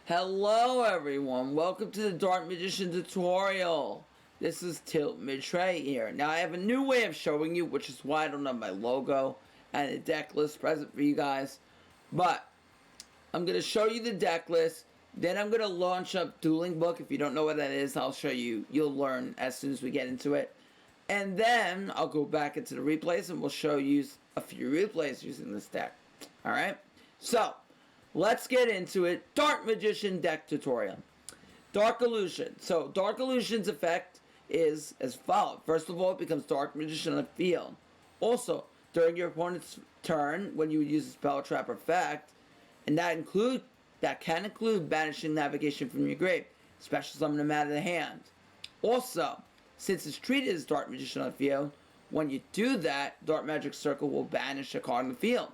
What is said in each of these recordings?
Hello everyone, welcome to the Dark Magician tutorial. This is Tilt Mid-Tray here. Now I have a new way of showing you, which is why I don't have my logo and a deck list present for you guys. But I'm going to show you the deck list, then I'm going to launch up Dueling Book. If you don't know what that is, I'll show you. You'll learn as soon as we get into it. And then I'll go back into the replays and we'll show you a few replays using this deck. Alright, so let's get into it. Dark Magician deck tutorial. Dark Illusion. So Dark Illusion's effect is as follows. First of all, it becomes Dark Magician on the field. Also, during your opponent's turn, when you use a spell trap effect, and that can include banishing navigation from your grave, special summon them out of the hand. Also, since it's treated as Dark Magician on the field, when you do that, Dark Magic Circle will banish a card on the field.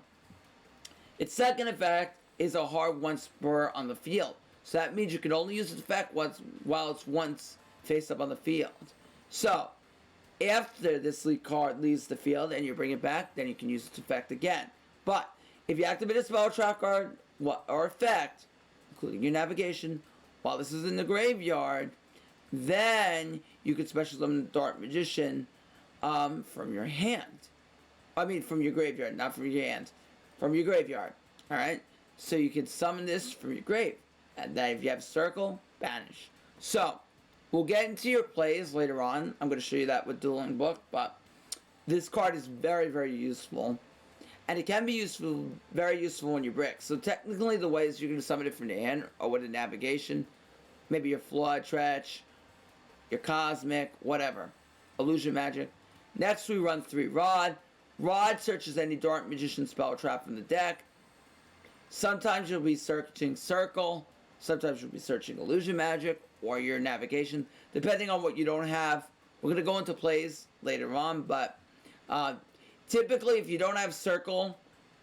Its second effect is a hard one spur on the field. So that means you can only use its effect while it's once face up on the field. So, after this card leaves the field and you bring it back, then you can use its effect again. But, if you activate a spell trap card or effect, including your navigation, while this is in the graveyard, then you can special summon the Dark Magician from your hand. I mean from your graveyard, not from your hand. From your graveyard. Alright? So you can summon this from your grave. And then if you have circle, banish. So, we'll get into your plays later on. I'm going to show you that with Dueling Book. But this card is very, very useful. And it can be very useful when you brick. So technically the ways you can summon it from the hand or with a navigation. Maybe your Flawed Tretch, your Cosmic, whatever. Illusion Magic. Next we run 3 Rod. Rod searches any Dark Magician spell trap from the deck. Sometimes you'll be searching Circle. Sometimes you'll be searching Illusion Magic or your navigation, depending on what you don't have. We're going to go into plays later on, but typically if you don't have Circle,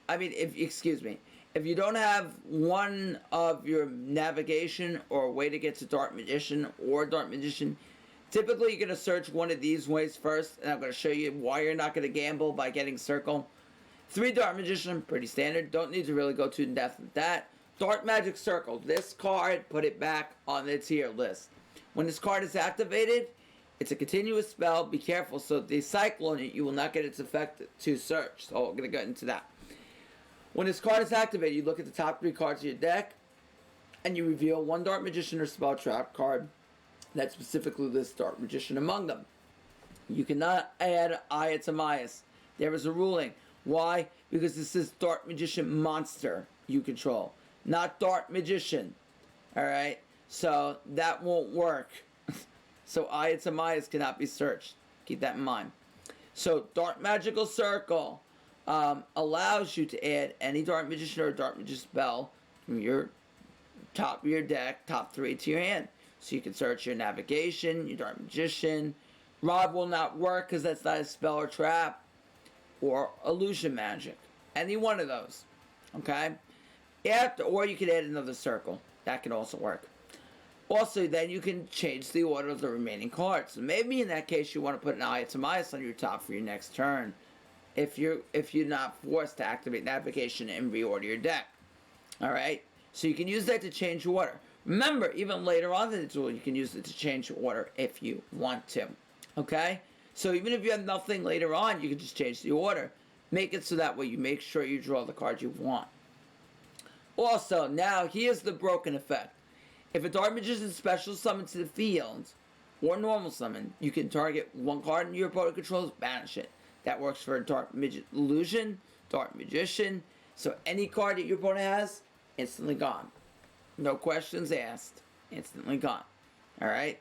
if you don't have one of your navigation or a way to get to Dark Magician or Dark Magician, typically you're going to search one of these ways first, and I'm going to show you why you're not going to gamble by getting Circle. 3 Dark Magician, pretty standard. Don't need to really go too in depth with that. Dark Magic Circle. This card, put it back on the tier list. When this card is activated, it's a continuous spell. Be careful. So if they cycle on it, you will not get its effect to search. So we're going to get into that. When this card is activated, you look at the top 3 cards of your deck, and you reveal 1 Dark Magician or Spell Trap card that specifically lists Dark Magician among them. You cannot add Ayatamias. There is a ruling. Why? Because this is Dark Magician monster you control, not Dark Magician. Alright? So that won't work. So Ayatamias cannot be searched. Keep that in mind. So Dark Magical Circle allows you to add any Dark Magician or Dark Magician spell from your top of your deck, top 3 to your hand. So you can search your navigation, your Dark Magician. Rod will not work because that's not a spell or trap. Or Illusion Magic. Any one of those. Okay? Or you can add another circle. That can also work. Also, then you can change the order of the remaining cards. So maybe in that case you want to put an Ayatamias on your top for your next turn. If you're not forced to activate navigation and reorder your deck. Alright? So you can use that to change order. Remember, even later on in the duel, you can use it to change order if you want to. Okay? So even if you have nothing later on, you can just change the order. Make it so that way you make sure you draw the card you want. Also, now here's the broken effect. If a Dark Magician special summon to the field, or normal summon, you can target 1 card in your opponent controls, banish it. That works for a Dark Illusion, Dark Magician. So any card that your opponent has, instantly gone. No questions asked. Instantly gone. Alright?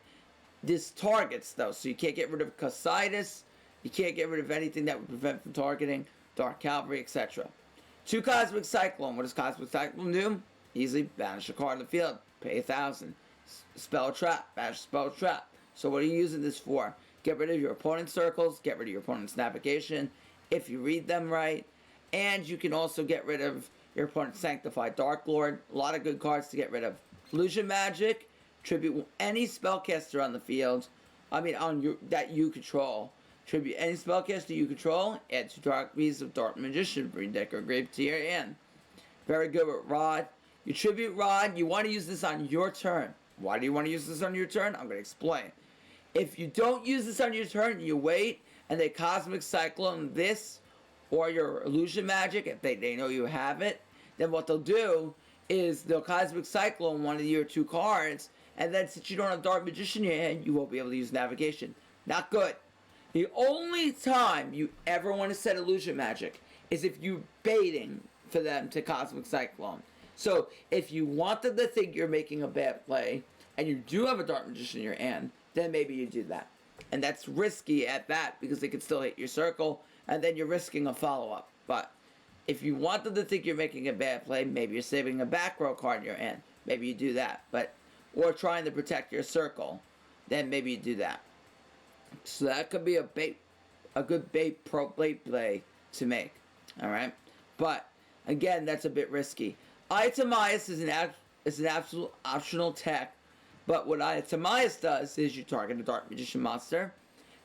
This targets, though, so you can't get rid of Casitas. You can't get rid of anything that would prevent from targeting Dark Cavalry, etc. 2 Cosmic Cyclone. What does Cosmic Cyclone do? Easily banish a card in the field. Pay 1,000. Spell Trap. Banish Spell Trap. So what are you using this for? Get rid of your opponent's circles. Get rid of your opponent's navigation, if you read them right. And you can also get rid of your opponent's Sanctified Dark Lord. A lot of good cards to get rid of. Illusion Magic. Tribute any spellcaster on the field. That you control. Tribute any spellcaster you control. Add 2 Dark Beasts of Dark Magician for your deck or grave to your hand. Very good with Rod. Your Tribute Rod, you want to use this on your turn. Why do you want to use this on your turn? I'm going to explain. If you don't use this on your turn, you wait, and they Cosmic Cyclone this, or your Illusion Magic, if they know you have it, then what they'll do is they'll Cosmic Cyclone one of your 2 cards, and then since you don't have Dark Magician in your hand, you won't be able to use Navigation. Not good. The only time you ever want to set Illusion Magic is if you're baiting for them to Cosmic Cyclone. So, if you want them to think you're making a bad play, and you do have a Dark Magician in your hand, then maybe you do that. And that's risky at that, because they can still hit your circle, and then you're risking a follow-up. But, if you want them to think you're making a bad play, maybe you're saving a back row card in your hand. Maybe you do that. Or trying to protect your circle, then maybe you do that. So that could be a good bait play to make. Alright? But, again, that's a bit risky. Itemize is an absolute optional tech, but what Itemize does is you target a Dark Magician monster,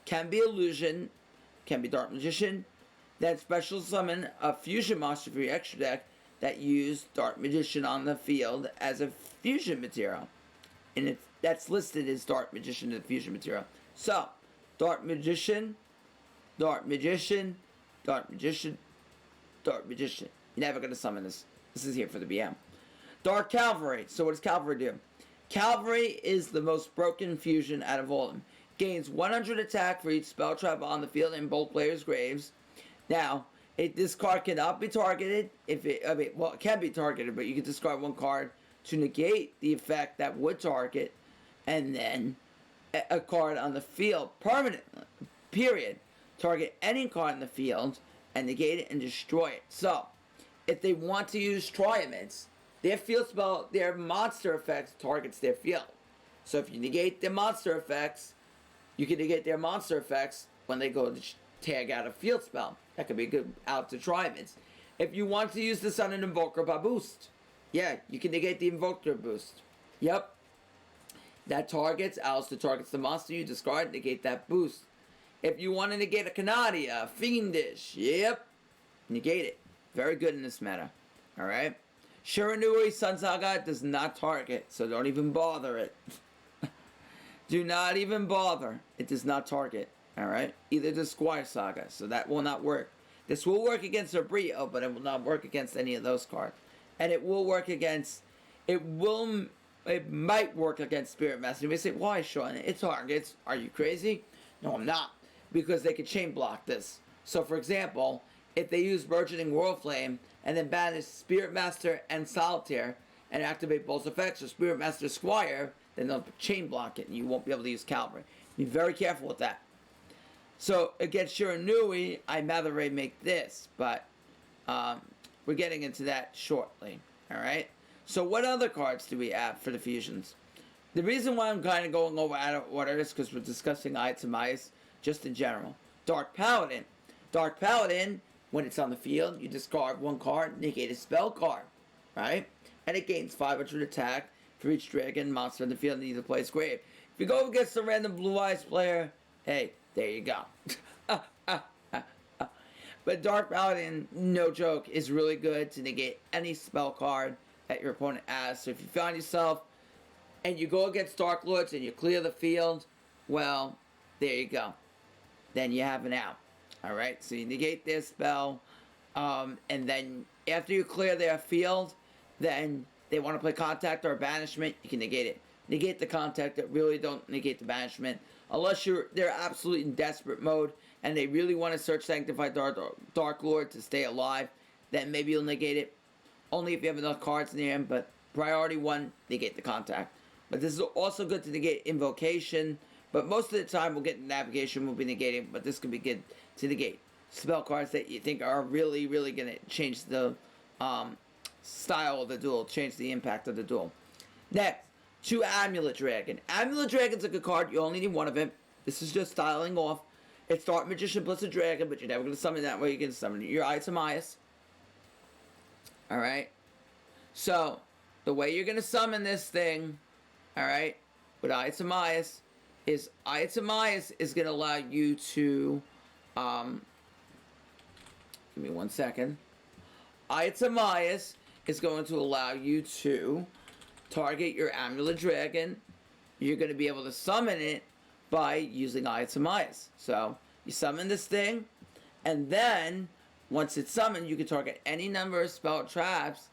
can be Illusion, can be Dark Magician, then special summon a fusion monster for your extra deck that use Dark Magician on the field as a fusion material. And that's listed as Dark Magician and fusion material. So, Dark Magician, Dark Magician, Dark Magician, Dark Magician. You're never going to summon this. This is here for the BM. Dark Cavalry. So what does Cavalry do? Cavalry is the most broken fusion out of all of them. Gains 100 attack for each spell trap on the field in both players' graves. Now, this card cannot be targeted. It can be targeted, but you can discard 1 card to negate the effect that would target, and then a card on the field permanently. Period. Target any card in the field and negate it and destroy it. So, if they want to use Triumphs, their field spell, their monster effects targets their field. So if you negate their monster effects, you can negate their monster effects when they go to tag out a field spell. That could be good out to Triumphs. If you want to use this on an Invoker by boost, yeah, you can negate the Invoker boost. Yep. That targets, Alistair targets the monster you discard, negate that boost. If you want to negate a Canadia, Fiendish, yep, negate it. Very good in this meta. Alright? Shiranui Sun Saga does not target, so don't even bother it. Do not even bother. It does not target. Alright? Either does Squire Saga, so that will not work. This will work against Abrio, but it will not work against any of those cards. And it will work against... It might work against Spirit Master. You may say, why, Sean? It targets. Are you crazy? No, I'm not. Because they can chain block this. So, for example, if they use Burgeoning World Flame and then banish Spirit Master and Solitaire and activate both effects, or Spirit Master Squire, then they'll chain block it and you won't be able to use Cavalry. Be very careful with that. So, against Shiranui, I'd rather make this, but we're getting into that shortly. Alright? So, what other cards do we have for the fusions? The reason why I'm kind of going over out of order is because we're discussing Itemize just in general. Dark Paladin. Dark Paladin, when it's on the field, you discard 1 card, negate a spell card, right? And it gains 500 attack for each dragon monster in the field in either player's grave. If you go against a random Blue Eyes player, hey, there you go. But Dark Paladin, no joke, is really good to negate any spell card that your opponent has. So if you find yourself and you go against Dark Lords and you clear the field, well, there you go. Then you have an out. Alright, so you negate their spell, and then after you clear their field, then they want to play Contact or Banishment, you can negate it. Negate the Contact, but really don't negate the Banishment. Unless they're absolutely in desperate mode, and they really want to search Sanctified Dark Lord to stay alive, then maybe you'll negate it. Only if you have enough cards in the end, but priority 1, negate the Contact. But this is also good to negate Invocation, but most of the time we'll get Navigation, we'll be negating, but this could be good to negate spell cards that you think are really, really going to change the style of the duel, change the impact of the duel. Next, 2 Amulet Dragon. Amulet Dragon's a good card, you only need 1 of it. This is just styling off. It's Dark Magician plus a Dragon, but you're never going to summon that way. You can summon your Itemize. Alright? So, the way you're going to summon this thing, alright, with Itemize, is Itemize is going to allow you to, give me 1 second. Itemize is going to allow you to target your Amulet Dragon. You're going to be able to summon it by using Eye to Mice. So you summon this thing, and then once it's summoned, you can target any number of spell traps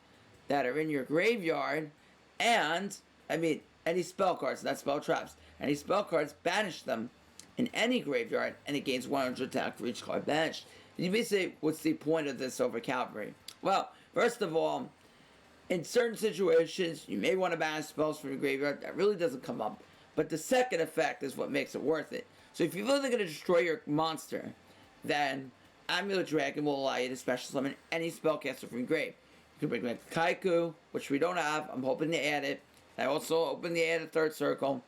that are in your graveyard, and any spell cards, not spell traps. Any spell cards, banish them in any graveyard, and it gains 100 attack for each card banished. You may say, what's the point of this over Cavalry? Well, first of all, in certain situations, you may want to banish spells from your graveyard. That really doesn't come up. But the second effect is what makes it worth it. So if you're really going to destroy your monster, then Amulet Dragon will allow you to special summon any spellcaster from your grave. You can bring back Kaiku, which we don't have. I'm hoping to add it. I also open to add a third circle.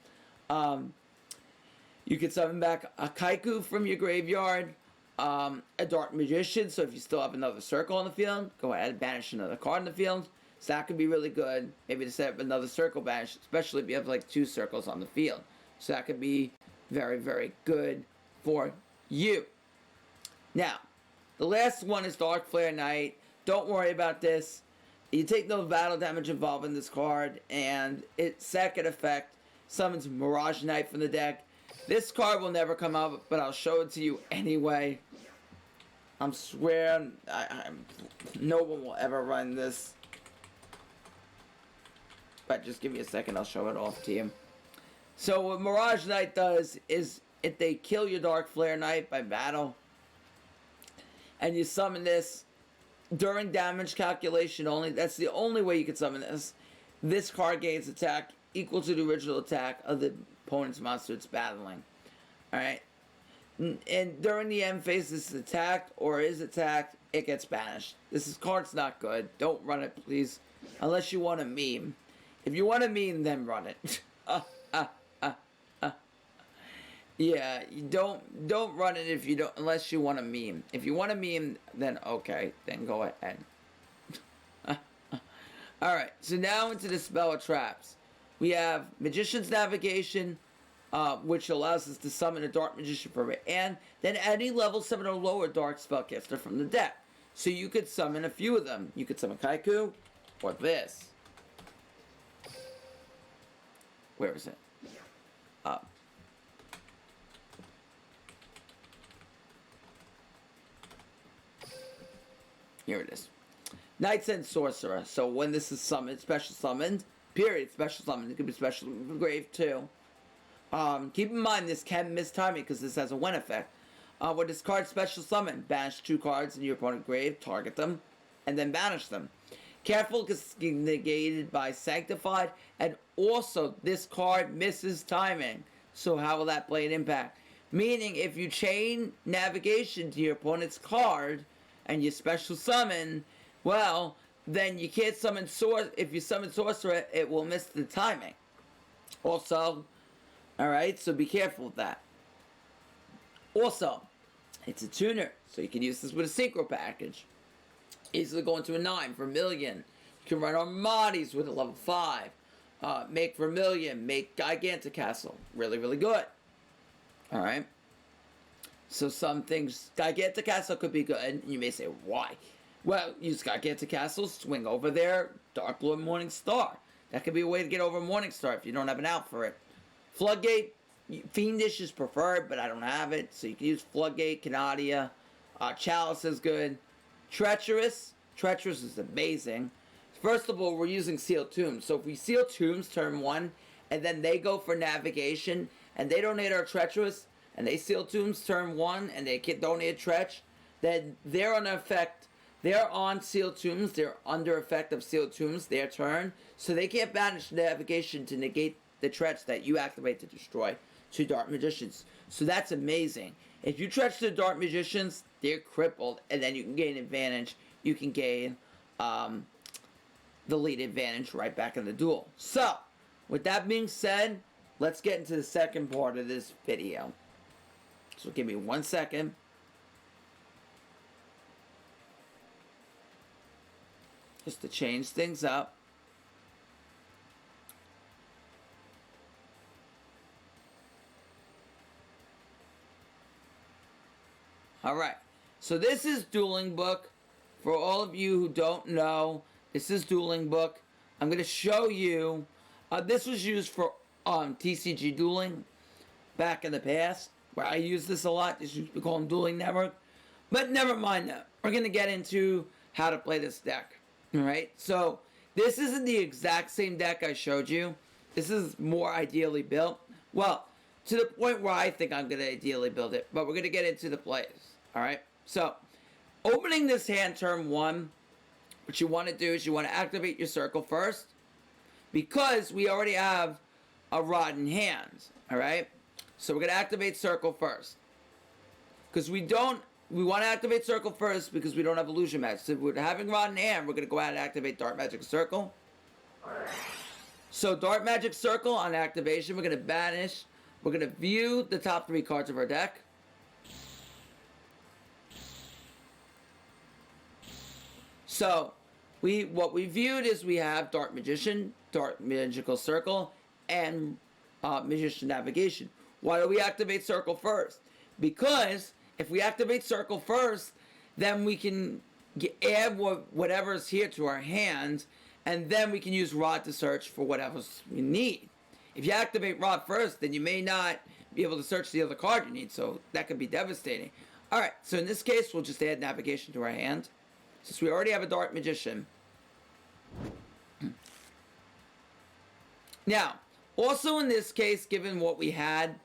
You can summon back a Kaiku from your graveyard, a Dark Magician, so if you still have another circle on the field, go ahead and banish another card in the field. So that could be really good, maybe to set up another circle banish, especially if you have like 2 circles on the field. So that could be very, very good for you. Now, the last one is Dark Flare Knight. Don't worry about this. You take no battle damage involved in this card, and its second effect summons Mirage Knight from the deck. This card will never come out, but I'll show it to you anyway. I'm swearing, no one will ever run this. But just give me a second, I'll show it off to you. So what Mirage Knight does is, if they kill your Dark Flare Knight by battle, and you summon this during damage calculation only, that's the only way you can summon this. This card gains attack equal to the original attack of the opponent's monster it's battling. Alright? And during the end phase, this is attacked or is attacked, it gets banished. This card's not good. Don't run it, please. Unless you want a meme. If you want a meme, then run it. Yeah, you don't run it if you don't, unless you want a meme. If you want a meme, then okay, then go ahead. Alright, so now into the spell of traps. We have Magician's Navigation, which allows us to summon a Dark Magician from it, and then any level 7 or lower Dark Spellcaster from the deck. So you could summon a few of them. You could summon Kaiku, or this. Where is it? Here it is. Knight's End Sorcerer. So when this is summoned, special summoned, period, special summoned. It could be special grave too. Keep in mind this can miss timing because this has a when effect. When this card special summon, banish 2 cards in your opponent's grave, target them, and then banish them. Careful because it's negated by Sanctified, and also this card misses timing. So how will that play an impact? Meaning if you chain navigation to your opponent's card and you special summon, well, then you can't summon if you summon Sorcerer, it will miss the timing. Also, alright, so be careful with that. Also, it's a tuner, so you can use this with a Synchro package. Easily go into a 9 for Vermilion. You can run Armatis with a level 5. Make Vermilion, make Gigantic Castle. Really, really good. Alright. So some things, Gigantic Castle could be good, and you may say, why? Well, use Gigantic Castle, swing over there, Dark Lord Morning Star. That could be a way to get over Morning Star if you don't have an out for it. Floodgate, Fiendish is preferred, but I don't have it, so you can use Floodgate, Canadia. Chalice is good. Treacherous is amazing. First of all, we're using Sealed Tombs. So if we Seal Tombs turn 1, and then they go for Navigation, and they don't hit our Treacherous, and they Seal Tombs turn 1, and they don't hit Tretch, then they're on effect. They're on Sealed Tombs. They're under effect of Sealed Tombs, their turn. So they can't banish Navigation to negate the Tretch that you activate to destroy 2 Dark Magicians. So that's amazing. If you Tretch the Dark Magicians, they're crippled, and then you can gain advantage. You can gain the lead advantage right back in the duel. So, with that being said, let's get into the second part of this video. So give me 1 second. Just to change things up. Alright, so this is Dueling Book. For all of you who don't know, This is Dueling book. I'm going to show you. This was used for TCG Dueling back in the past, where I use this a lot. This used to be called Dueling Network. But never mind that. We're going to get into how to play this deck. Alright, so this isn't the exact same deck I showed you. This is more ideally built. Well, to the point where I think I'm going to ideally build it. But we're going to get into the plays. Alright, so opening this hand turn 1, what you want to do is you want to activate your circle first. Because we already have a rod in hand. Alright, so we're going to activate circle first. Because we want to activate circle first because we don't have illusion magic. So if we're having rod in hand, we're going to go out and activate dark magic circle. So dark magic circle on activation, we're going to banish. We're going to view the top 3 cards of our deck. So what we viewed is we have Dark Magician, Dark Magical Circle, and Magician Navigation. Why do we activate Circle first? Because if we activate Circle first, then we can add whatever's here to our hand, and then we can use Rod to search for whatever we need. If you activate Rod first, then you may not be able to search the other card you need, so that could be devastating. Alright, so in this case, we'll just add Navigation to our hand, since we already have a Dark Magician. Now, also in this case, given what we had,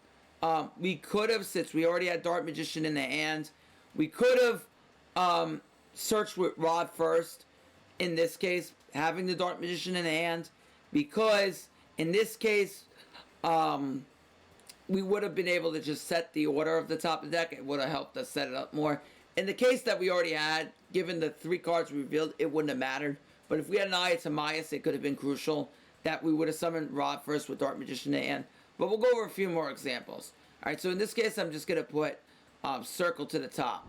we could have, since we already had Dark Magician in the hand, we could have searched with Rod first. In this case, having the Dark Magician in the hand, because in this case, we would have been able to just set the order of the top of the deck. It would have helped us set it up more. In the case that we already had, given the 3 cards we revealed, it wouldn't have mattered. But if we had an Eye of Timaeus, it could have been crucial that we would have summoned Rod first with Dark Magician in the hand. But we'll go over a few more examples. Alright, so in this case, I'm just going to put Circle to the top.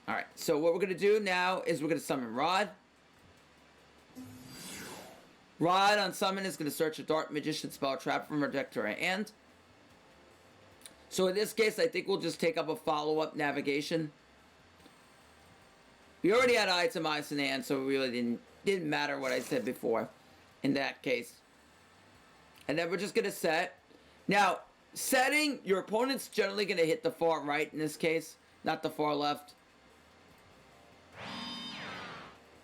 Alright, so what we're going to do now is we're going to summon Rod. Rod on summon is going to search a Dark Magician spell trap from our deck to our hand. So in this case, I think we'll just take up a follow-up Navigation. We already had Eye of Timaeus in the hand, so it really didn't matter what I said before in that case. And then we're just going to set. Now, setting, your opponent's generally going to hit the far right in this case, not the far left.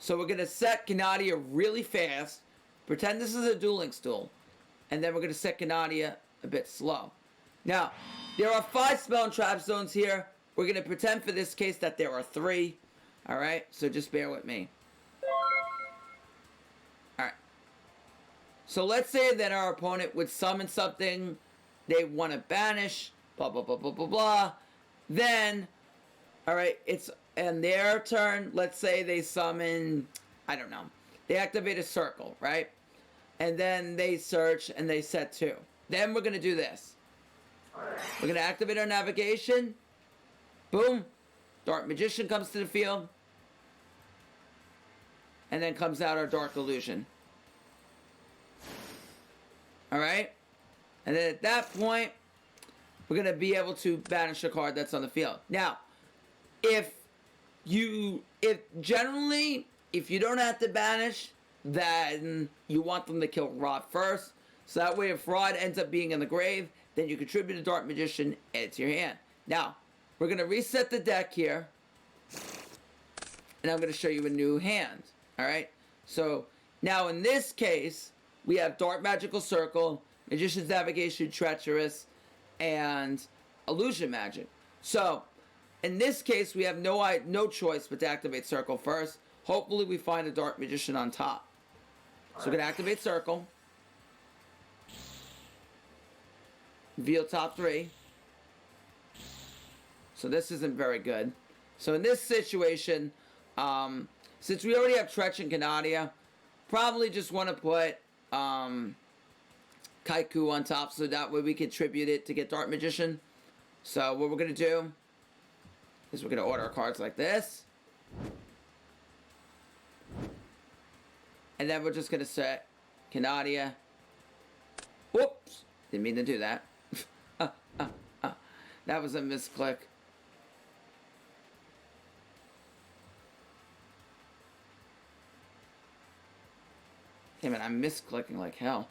So we're going to set Canadia really fast. Pretend this is a dueling stool. And then we're going to set Canadia a bit slow. Now, there are 5 spell and trap zones here. We're going to pretend for this case that there are 3. Alright, so just bear with me. Alright. So let's say that our opponent would summon something. They want to banish. Blah, blah, blah, blah, blah, blah. Then, alright, it's on their turn. Let's say they summon, I don't know. They activate a circle, right? And then they search and they set 2. Then we're going to do this. We're going to activate our Navigation. Boom. Dark Magician comes to the field. And then comes out our Dark Illusion. Alright? And then at that point, we're going to be able to banish a card that's on the field. Now, if you don't have to banish, then you want them to kill Rod first. So that way if Rod ends up being in the grave, then you contribute a Dark Magician, add it to your hand. Now, we're going to reset the deck here. And I'm going to show you a new hand. Alright? So, now in this case, we have Dark Magical Circle, Magician's Navigation, Treacherous, and Illusion Magic. So, in this case, we have no choice but to activate Circle first. Hopefully we find a Dark Magician on top. So we're going to activate Circle. Reveal top 3. So this isn't very good. So in this situation, since we already have Tretch and Canadia, probably just want to put Kaiku on top so that way we can tribute it to get Dark Magician. So what we're going to do is we're going to order our cards like this. And then we're just going to set Canadia. Whoops. Didn't mean to do that. That was a misclick. Damn it, I'm misclicking like hell.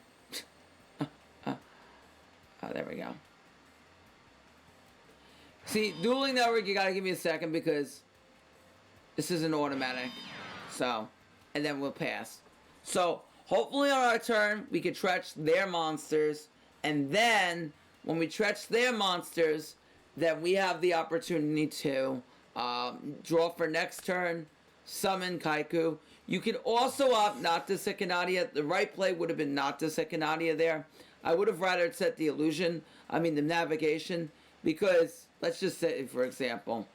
Oh, there we go. See, Dueling Network, you gotta give me a second because this isn't automatic. So, and then we'll pass. So, hopefully on our turn, we can stretch their monsters. And then, when we stretch their monsters, then we have the opportunity to draw for next turn, summon Kaiku. You can also opt not to set Canadia. The right play would have been not to set Canadia there. I would have rather set the illusion, the navigation, because, let's just say, for example,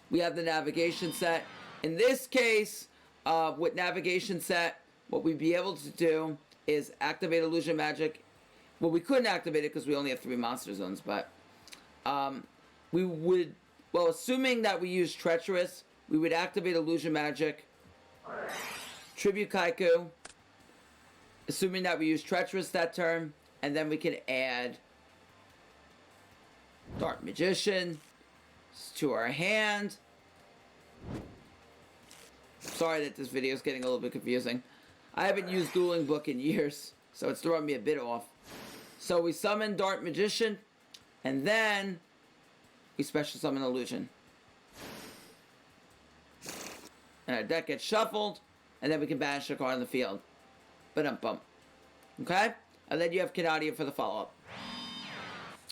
we have the navigation set. In this case, with navigation set, what we'd be able to do is activate illusion magic. Well, we couldn't activate it because we only have 3 monster zones, but we would, well, assuming that we use Treacherous, we would activate illusion magic, tribute Kaiku, assuming that we use Treacherous that turn, and then we can add Dark Magician to our hand. Sorry that this video is getting a little bit confusing. I haven't used Dueling Book in years, so it's throwing me a bit off. So we summon Dark Magician, and then we special summon Illusion. And our deck gets shuffled, and then we can banish a card on the field. Ba-dum-bum. Okay? And then you have Canadia for the follow-up.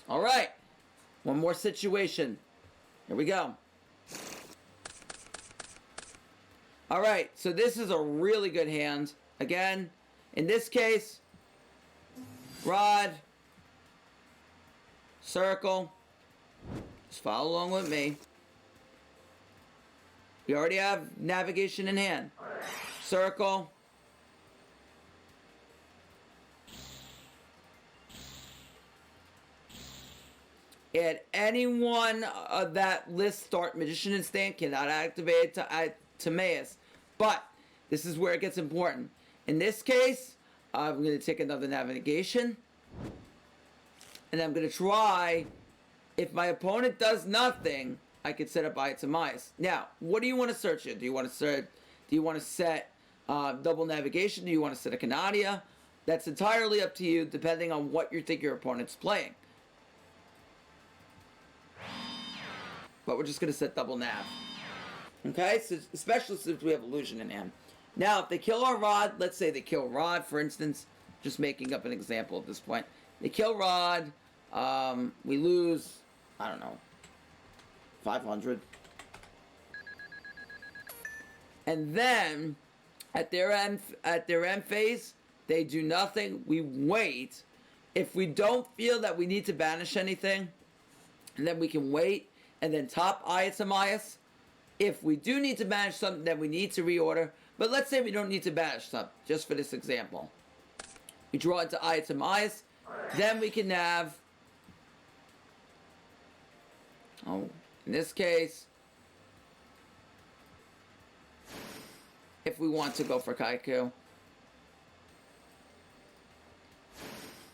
Alright. One more situation. Here we go. Alright, so this is a really good hand. Again, in this case, Rod, Circle. Just follow along with me. We already have navigation in hand. Circle. At any one of that list, Dark Magician and Stand cannot activate to Timaeus. But this is where it gets important. In this case, I'm going to take another navigation. And I'm going to try, if my opponent does nothing, I could set up Timaeus. Now, what do you want to search here? Do you want to set double navigation? Do you want to set a Canadia? That's entirely up to you, depending on what you think your opponent's playing. But we're just going to set double nav. Okay? So, especially since we have Illusion in hand. Now, if they kill our Rod, let's say they kill Rod, for instance. Just making up an example at this point. They kill Rod. We lose, I don't know, 500. And then, at their end phase, they do nothing. We wait. If we don't feel that we need to banish anything, and then we can wait. And then top Timaeus. If we do need to banish something, then we need to reorder. But let's say we don't need to banish something, just for this example. We draw into Timaeus. Then we can have... Oh, in this case... If we want to go for Kaiku.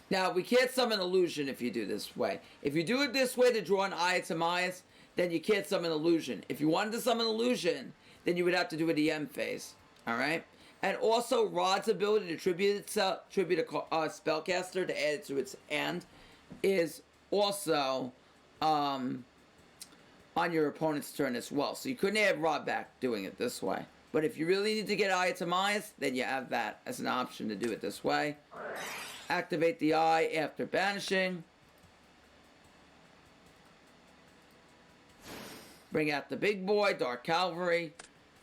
Now, we can't summon Illusion if you do this way. If you do it this way to draw an Timaeus, then you can't summon Illusion. If you wanted to summon Illusion, then you would have to do it the end phase. Alright? And also, Rod's ability to tribute a spellcaster to add it to its hand is also on your opponent's turn as well. So you couldn't add Rod back doing it this way. But if you really need to get Timaeus, then you have that as an option to do it this way. Activate the eye after banishing. Bring out the big boy, Dark Cavalry,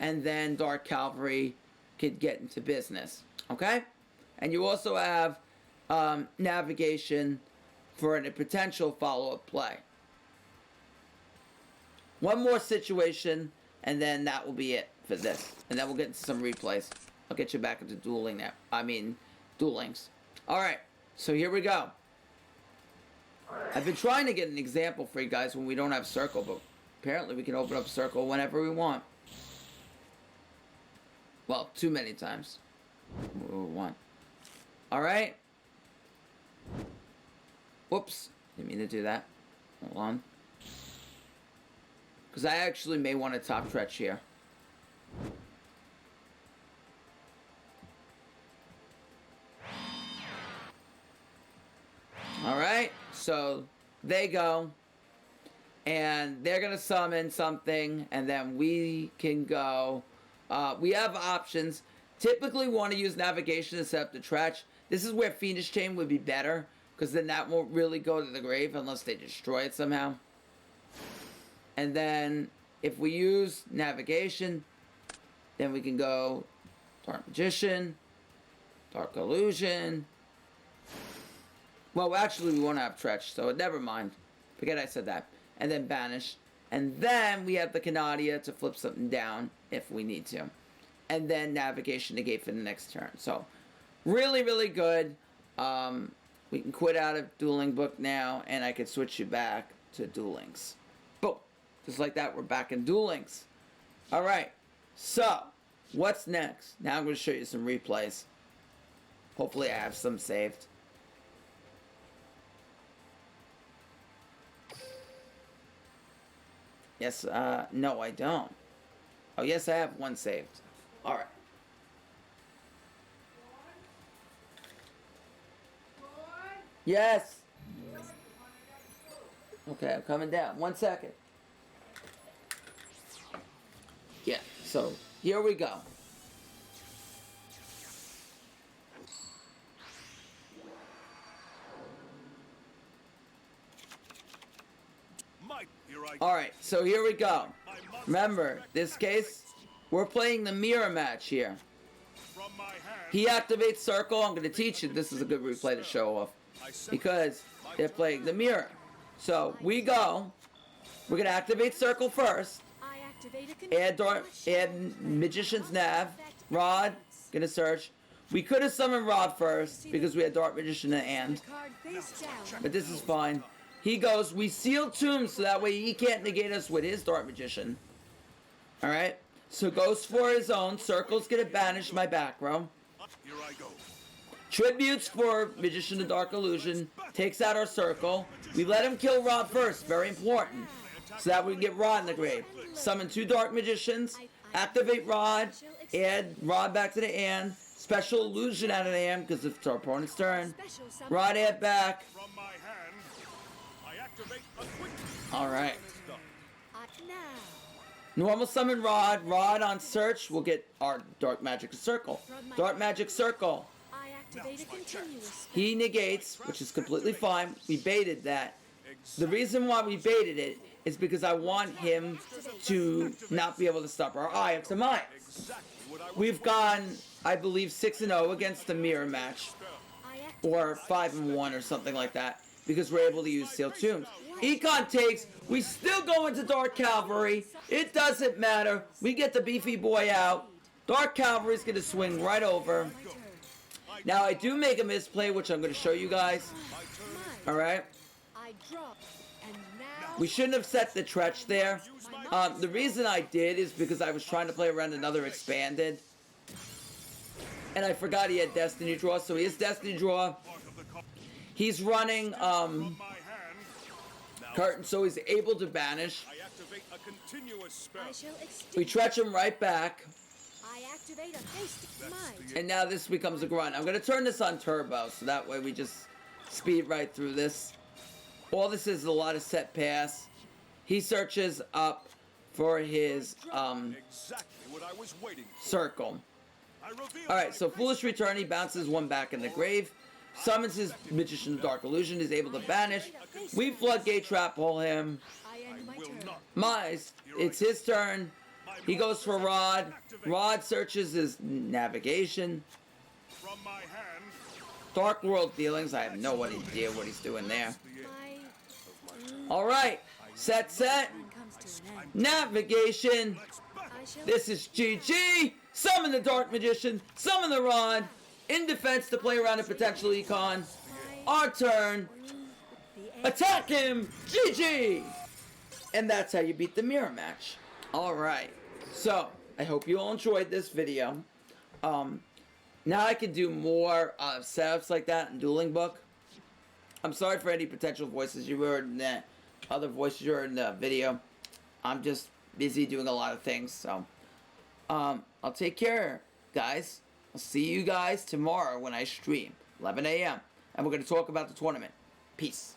and then Dark Cavalry could get into business. Okay? And you also have navigation for a potential follow-up play. One more situation, and then that will be it for this. And then we'll get into some replays. I'll get you back into dueling now. Duelings. Alright, so here we go. I've been trying to get an example for you guys when we don't have Circle, but apparently we can open up Circle whenever we want. Well, too many times. We want. Alright. Whoops. Didn't mean to do that. Hold on. Because I actually may want to top stretch here. So they go, and they're gonna summon something, and then we can go. We have options. Typically, want to use navigation to set up the Tretch. This is where Fiendish Chain would be better, because then that won't really go to the grave unless they destroy it somehow. And then if we use navigation, then we can go Dark Magician, Dark Illusion. Well, actually, we won't have Tretch, so never mind. Forget I said that. And then Banish. And then we have the Canadia to flip something down if we need to. And then Navigation Negate for the next turn. So, really, really good. We can quit out of Dueling Book now, and I can switch you back to Duelings. Boom. Just like that, we're back in Duelings. Alright. So, what's next? Now I'm going to show you some replays. Hopefully I have some saved. Yes, no I don't. Oh yes, I have one saved. Alright. Yes! Okay, I'm coming down. 1 second. Yeah, so, here we go. Alright, so here we go. Remember, this case, we're playing the mirror match here. He activates circle. I'm going to teach you. This is a good replay to show off. Because they're playing the mirror. So, we go. We're going to activate circle first. Add Magician's Nav. Rod. Going to search. We could have summoned Rod first because we had Dark Magician and. But this is fine. He goes, we seal Tomb so that way he can't negate us with his Dark Magician. Alright? So goes for his own. Circle's gonna banish my back row. Here I go. Tributes for Magician of Dark Illusion. Takes out our circle. We let him kill Rod first. Very important. So that we can get Rod in the grave. Summon 2 Dark Magicians. Activate Rod. Add Rod back to the hand. Special Illusion out of the hand because it's our opponent's turn. Rod add back. From my hand, I activate a quick. Alright. Normal summon Rod. Rod on search will get our Dark Magic Circle. Dark Magic Circle. He negates, which is completely fine. We baited that. The reason why we baited it is because I want him to not be able to stop our Eye of Demise. We've gone, I believe, 6-0 against the mirror match. Or 5-1 or something like that. Because we're able to use Sealed Tombs. Econ takes, we still go into Dark Cavalry. It doesn't matter. We get the beefy boy out. Dark Cavalry's going to swing right over. Now, I do make a misplay, which I'm going to show you guys. Alright? We shouldn't have set the Tretch there. The reason I did is because I was trying to play around another Expanded. And I forgot he had Destiny Draw, so he has Destiny Draw. He's running, Curtain, so he's able to banish. I activate a continuous spell. We Tretch him right back. And now this becomes a grunt. I'm going to turn this on turbo, so that way we just speed right through this. All this is a lot of set pass. He searches up for his Exactly what I was waiting for. circle. I reveal Alright, so Foolish Return, he bounces one back in the grave. Summons his Magician of Dark Illusion, is able to banish. We Floodgate Trap Hole him. will not. Mize, it's his turn. He goes for Rod. Rod searches his navigation. From my hand, Dark World Dealings, I have no idea what he's doing there. Alright, set. Navigation. This is GG. Summon the Dark Magician. Summon the Rod. In defense to play around a potential Econ. Our turn. Attack him. GG. And that's how you beat the mirror match. Alright. So, I hope you all enjoyed this video. Now I can do more setups like that in Dueling Book. I'm sorry for any potential voices you heard in that other voices you heard in the video. I'm just busy doing a lot of things, so I'll take care, guys. I'll see you guys tomorrow when I stream, 11 a.m. And we're going to talk about the tournament. Peace.